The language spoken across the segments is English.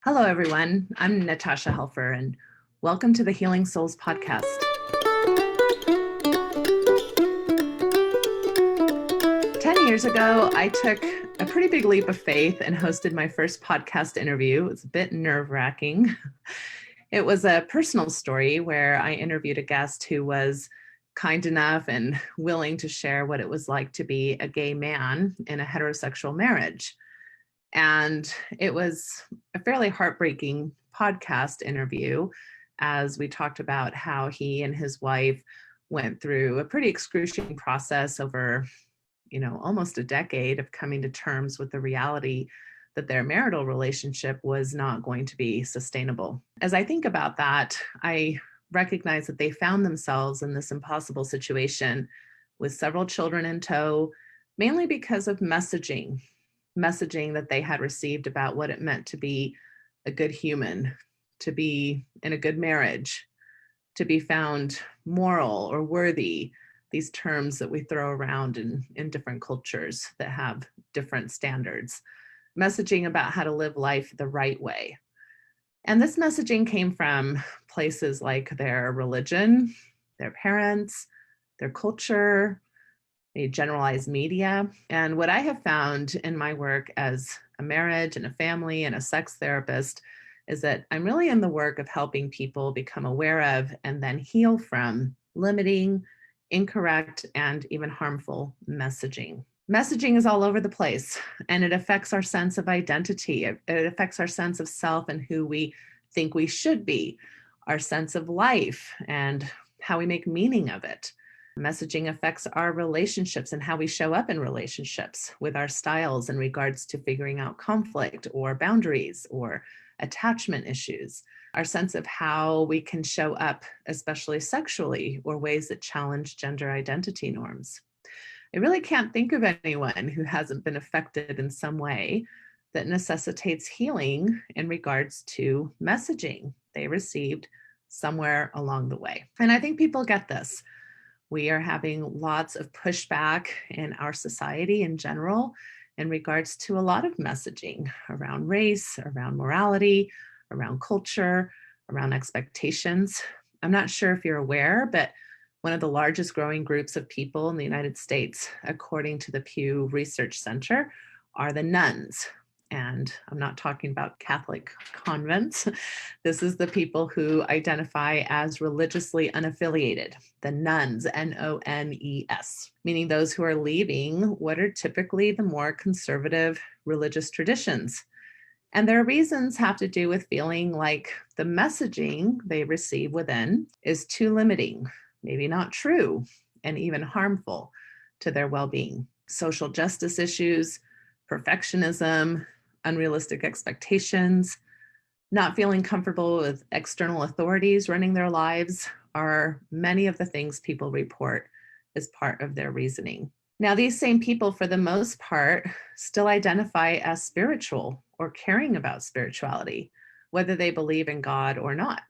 Hello, everyone. I'm Natasha Helfer, and welcome to the Healing Souls podcast. Ten years ago, I took a pretty big leap of faith and hosted my first podcast interview. It was a bit nerve-wracking. It was a personal story where I interviewed a guest who was kind enough and willing to share what it was like to be a gay man in a heterosexual marriage. And it was a fairly heartbreaking podcast interview as we talked about how he and his wife went through a pretty excruciating process over, almost a decade of coming to terms with the reality that their marital relationship was not going to be sustainable. As I think about that, I recognize that they found themselves in this impossible situation with several children in tow, mainly because of messaging that they had received about what it meant to be a good human, to be in a good marriage, to be found moral or worthy, these terms that we throw around in different cultures that have different standards, messaging about how to live life the right way. And this messaging came from places like their religion, their parents, their culture, a generalized media. And what I have found in my work as a marriage and a family and a sex therapist is that I'm really in the work of helping people become aware of and then heal from limiting, incorrect, and even harmful messaging. Messaging is all over the place, and it affects our sense of identity. It affects our sense of self and who we think we should be, our sense of life, and how we make meaning of it. Messaging affects our relationships and how we show up in relationships with our styles in regards to figuring out conflict or boundaries or attachment issues, our sense of how we can show up, especially sexually, or ways that challenge gender identity norms. I really can't think of anyone who hasn't been affected in some way that necessitates healing in regards to messaging they received somewhere along the way. And I think people get this. We are having lots of pushback in our society in general in regards to a lot of messaging around race, around morality, around culture, around expectations. I'm not sure if you're aware, but one of the largest growing groups of people in the United States, according to the Pew Research Center, are the nuns. And I'm not talking about Catholic convents. This is the people who identify as religiously unaffiliated, the nones, N-O-N-E-S, meaning those who are leaving what are typically the more conservative religious traditions. And their reasons have to do with feeling like the messaging they receive within is too limiting, maybe not true, and even harmful to their well-being. Social justice issues, perfectionism, unrealistic expectations, not feeling comfortable with external authorities running their lives are many of the things people report as part of their reasoning. Now, these same people, for the most part, still identify as spiritual or caring about spirituality, whether they believe in God or not.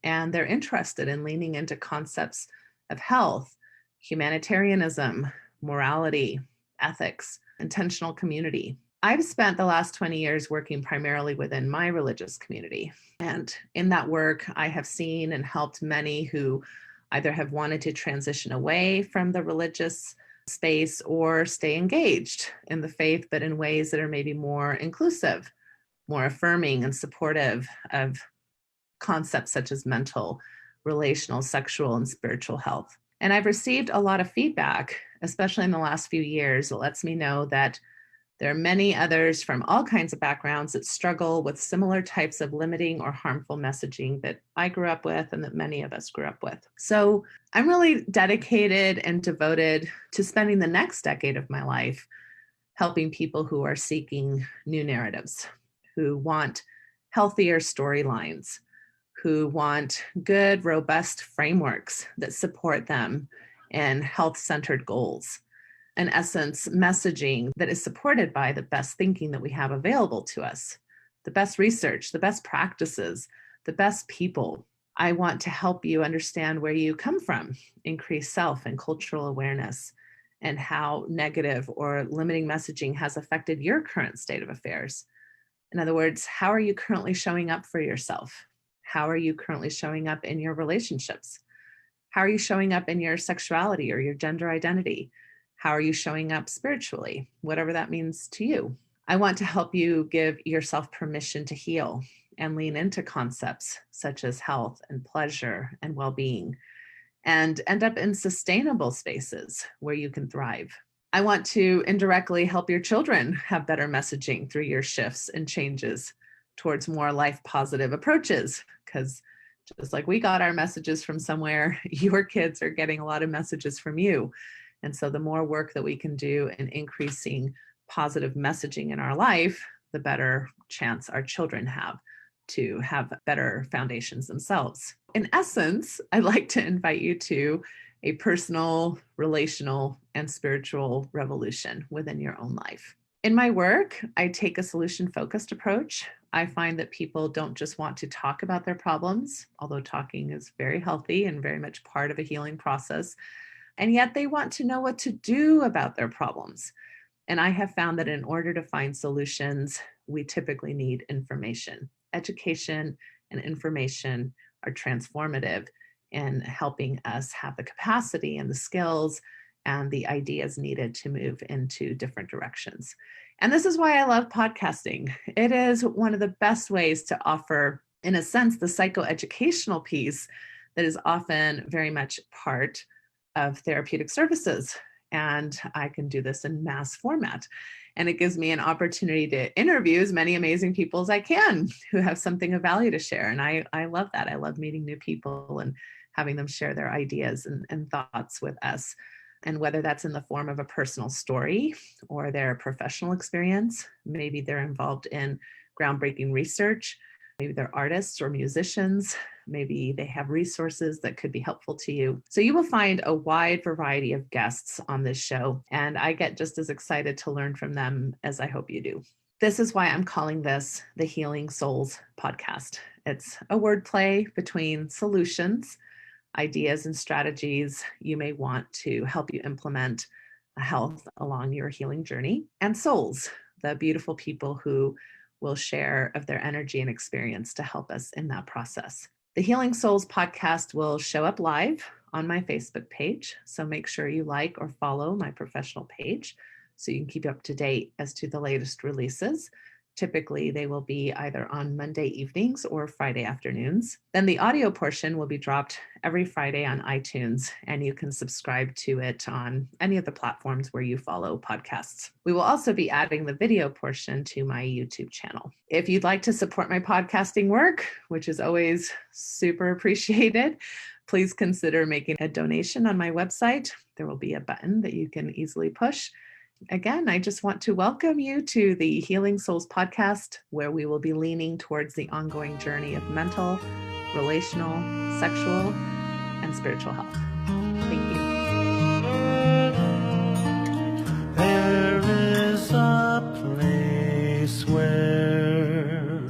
And they're interested in leaning into concepts of health, humanitarianism, morality, ethics, intentional community. I've spent the last 20 years working primarily within my religious community. And in that work, I have seen and helped many who either have wanted to transition away from the religious space or stay engaged in the faith, but in ways that are maybe more inclusive, more affirming and supportive of concepts such as mental, relational, sexual, and spiritual health. And I've received a lot of feedback, especially in the last few years, that lets me know that there are many others from all kinds of backgrounds that struggle with similar types of limiting or harmful messaging that I grew up with and that many of us grew up with. So I'm really dedicated and devoted to spending the next decade of my life helping people who are seeking new narratives, who want healthier storylines, who want good, robust frameworks that support them in health-centered goals. In essence, messaging that is supported by the best thinking that we have available to us, the best research, the best practices, the best people. I want to help you understand where you come from, increase self and cultural awareness, and how negative or limiting messaging has affected your current state of affairs. In other words, how are you currently showing up for yourself? How are you currently showing up in your relationships? How are you showing up in your sexuality or your gender identity? How are you showing up spiritually? Whatever that means to you. I want to help you give yourself permission to heal and lean into concepts such as health and pleasure and well-being, and end up in sustainable spaces where you can thrive. I want to indirectly help your children have better messaging through your shifts and changes towards more life positive approaches, because just like we got our messages from somewhere, your kids are getting a lot of messages from you. And so the more work that we can do in increasing positive messaging in our life, the better chance our children have to have better foundations themselves. In essence, I'd like to invite you to a personal, relational, and spiritual revolution within your own life. In my work, I take a solution-focused approach. I find that people don't just want to talk about their problems, although talking is very healthy and very much part of a healing process, and yet they want to know what to do about their problems. And I have found that in order to find solutions, we typically need information. Education and information are transformative in helping us have the capacity and the skills and the ideas needed to move into different directions. And this is why I love podcasting. It is one of the best ways to offer, in a sense, the psychoeducational piece that is often very much part of therapeutic services. And I can do this in mass format. And it gives me an opportunity to interview as many amazing people as I can who have something of value to share. And I love that. I love meeting new people and having them share their ideas and thoughts with us. And whether that's in the form of a personal story or their professional experience, maybe they're involved in groundbreaking research, maybe they're artists or musicians, maybe they have resources that could be helpful to you. So you will find a wide variety of guests on this show, and I get just as excited to learn from them as I hope you do. This is why I'm calling this the Healing Souls podcast. It's a wordplay between solutions, ideas, and strategies you may want to help you implement health along your healing journey, and souls, the beautiful people who will share of their energy and experience to help us in that process. The Healing Souls podcast will show up live on my Facebook page, so make sure you like or follow my professional page so you can keep up to date as to the latest releases. Typically, they will be either on Monday evenings or Friday afternoons. Then the audio portion will be dropped every Friday on iTunes, and you can subscribe to it on any of the platforms where you follow podcasts. We will also be adding the video portion to my YouTube channel. If you'd like to support my podcasting work, which is always super appreciated, please consider making a donation on my website. There will be a button that you can easily push. Again, I just want to welcome you to the Healing Souls podcast, where we will be leaning towards the ongoing journey of mental, relational, sexual, and spiritual health. Thank you. There is a place where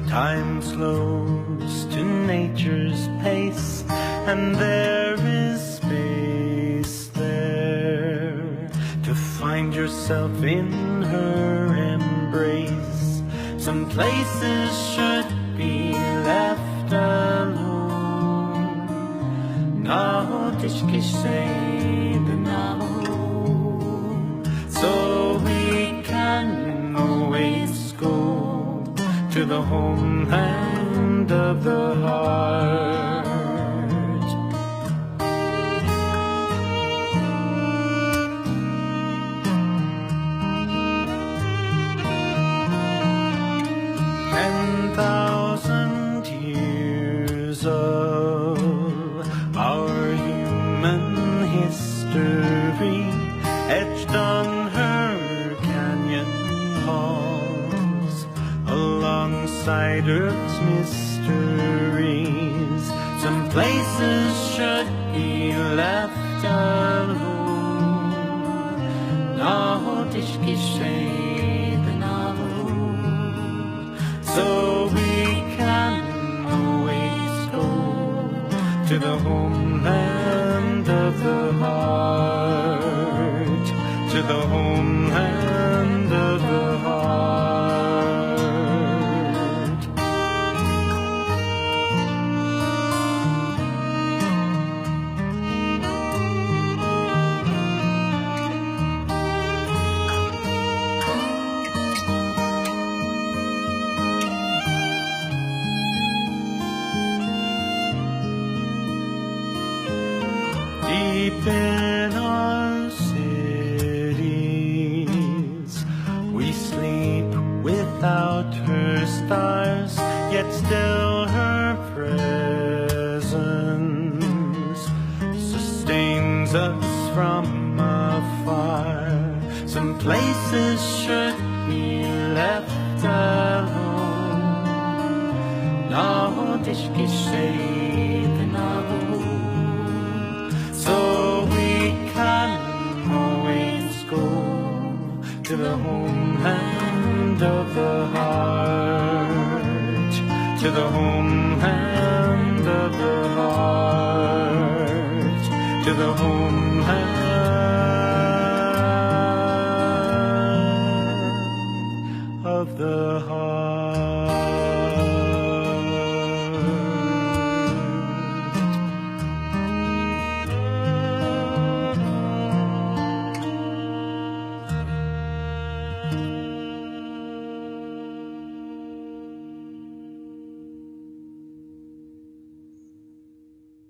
time slows to nature's pace, and there is space there to find yourself in her embrace. Some places should be left alone. Now so we can always go to the homeland of the heart. Of our human history etched on her canyon halls, alongside Earth's mysteries. Some places should be left alone. So we can to the homeland of the heart, to the homeland of the heart. sleep in our cities. We sleep without her stars, yet still her presence sustains us from afar. Some places should be left alone. Nahotishki so we can always go to the homeland of the heart, to the homeland of the heart, to the homeland of the heart.